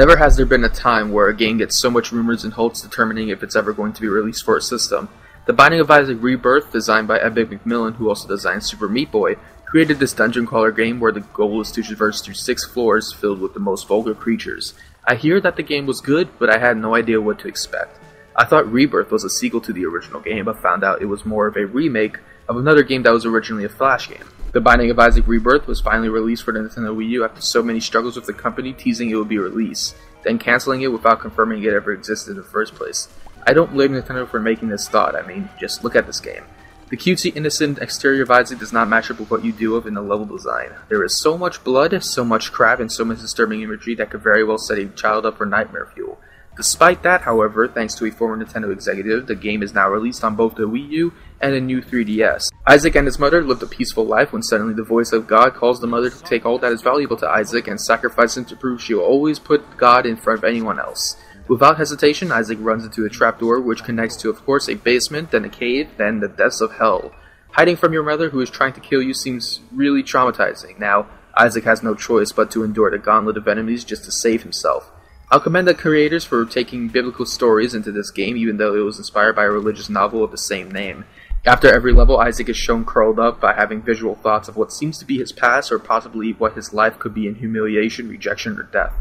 Never has there been a time where a game gets so much rumors and hopes determining if it's ever going to be released for a system. The Binding of Isaac Rebirth, designed by Epic Macmillan, who also designed Super Meat Boy, created this dungeon crawler game where the goal is to traverse through 6 floors filled with the most vulgar creatures. I hear that the game was good, but I had no idea what to expect. I thought Rebirth was a sequel to the original game, but found out it was more of a remake of another game that was originally a Flash game. The Binding of Isaac Rebirth was finally released for the Nintendo Wii U after so many struggles with the company teasing it would be released, then cancelling it without confirming it ever existed in the first place. I don't blame Nintendo for making this thought. I mean, just look at this game. The cutesy, innocent exterior of Isaac does not match up with what you do of in the level design. There is so much blood, so much crap, and so much disturbing imagery that could very well set a child up for nightmare fuel. Despite that, however, thanks to a former Nintendo executive, the game is now released on both the Wii U and a new 3DS. Isaac and his mother lived a peaceful life when suddenly the voice of God calls the mother to take all that is valuable to Isaac and sacrifice him to prove she will always put God in front of anyone else. Without hesitation, Isaac runs into a trapdoor which connects to, of course, a basement, then a cave, then the depths of hell. Hiding from your mother who is trying to kill you seems really traumatizing. Now, Isaac has no choice but to endure the gauntlet of enemies just to save himself. I'll commend the creators for taking biblical stories into this game, even though it was inspired by a religious novel of the same name. After every level, Isaac is shown curled up by having visual thoughts of what seems to be his past, or possibly what his life could be in humiliation, rejection, or death.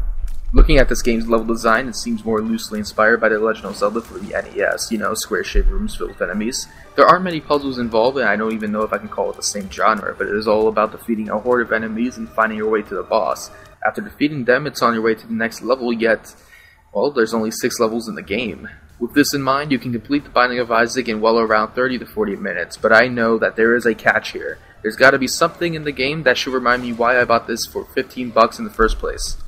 Looking at this game's level design, it seems more loosely inspired by The Legend of Zelda for the NES, square-shaped rooms filled with enemies. There aren't many puzzles involved, and I don't even know if I can call it the same genre, but it is all about defeating a horde of enemies and finding your way to the boss. After defeating them, it's on your way to the next level, yet, well, there's only 6 levels in the game. With this in mind, you can complete the Binding of Isaac in well around 30 to 40 minutes, but I know that there is a catch here. There's gotta be something in the game that should remind me why I bought this for $15 in the first place.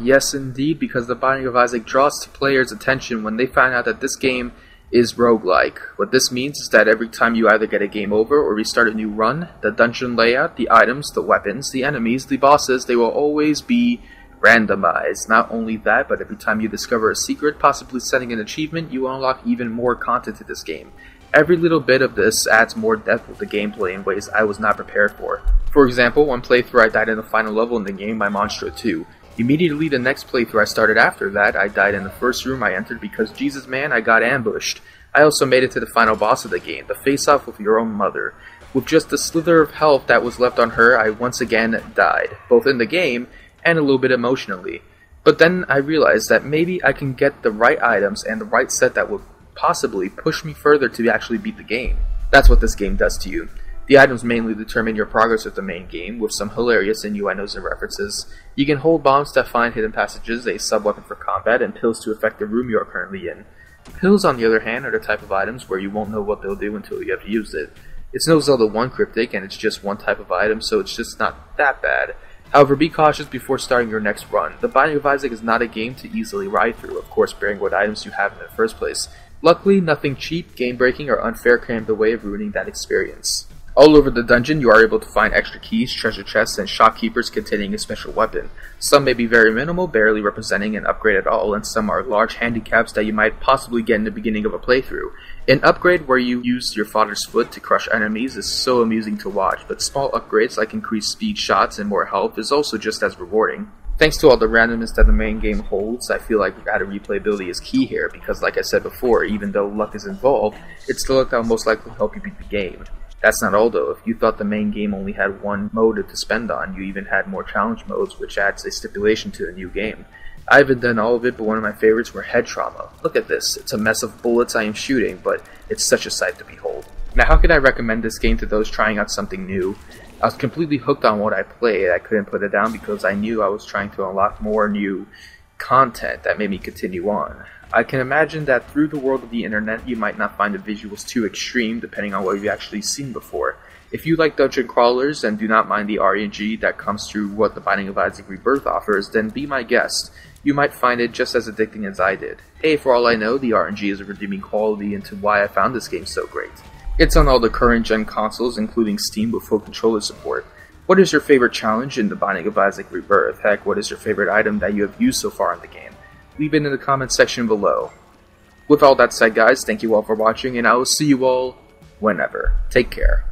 Yes indeed, because the Binding of Isaac draws to players' attention when they find out that this game is roguelike. What this means is that every time you either get a game over or restart a new run, the dungeon layout, the items, the weapons, the enemies, the bosses, they will always be randomized. Not only that, but every time you discover a secret, possibly setting an achievement, you unlock even more content to this game. Every little bit of this adds more depth with the gameplay in ways I was not prepared for. For example, one playthrough I died in the final level in the game by Monstro 2. Immediately the next playthrough I started after that, I died in the first room I entered because, Jesus man, I got ambushed. I also made it to the final boss of the game, the face-off with your own mother. With just the slither of health that was left on her, I once again died, both in the game and a little bit emotionally. But then I realized that maybe I can get the right items and the right set that would possibly push me further to actually beat the game. That's what this game does to you. The items mainly determine your progress with the main game, with some hilarious innuendos and references. You can hold bombs to find hidden passages, a sub-weapon for combat, and pills to affect the room you are currently in. Pills, on the other hand, are the type of items where you won't know what they'll do until you have used it. It's no Zelda 1 cryptic, and it's just one type of item, so it's just not that bad. However, be cautious before starting your next run. The Binding of Isaac is not a game to easily ride through, of course bearing what items you have in the first place. Luckily, nothing cheap, game-breaking, or unfair can in the way of ruining that experience. All over the dungeon, you are able to find extra keys, treasure chests, and shopkeepers containing a special weapon. Some may be very minimal, barely representing an upgrade at all, and some are large handicaps that you might possibly get in the beginning of a playthrough. An upgrade where you use your father's foot to crush enemies is so amusing to watch, but small upgrades like increased speed shots and more health is also just as rewarding. Thanks to all the randomness that the main game holds, I feel like added replayability is key here, because like I said before, even though luck is involved, it's the luck that will most likely help you beat the game. That's not all though. If you thought the main game only had one mode to spend on, you even had more challenge modes, which adds a stipulation to the new game. I haven't done all of it, but one of my favorites were head trauma. Look at this, it's a mess of bullets I am shooting, but it's such a sight to behold. Now how could I recommend this game to those trying out something new? I was completely hooked on what I played. I couldn't put it down because I knew I was trying to unlock more new content that made me continue on. I can imagine that through the world of the internet, you might not find the visuals too extreme depending on what you've actually seen before. If you like dungeon crawlers and do not mind the RNG that comes through what the Binding of Isaac Rebirth offers, then be my guest. You might find it just as addicting as I did. Hey, for all I know, the RNG is a redeeming quality into why I found this game so great. It's on all the current gen consoles, including Steam with full controller support. What is your favorite challenge in the Binding of Isaac Rebirth? Heck, what is your favorite item that you have used so far in the game? Leave it in the comments section below. With all that said guys, thank you all for watching, and I will see you all whenever. Take care.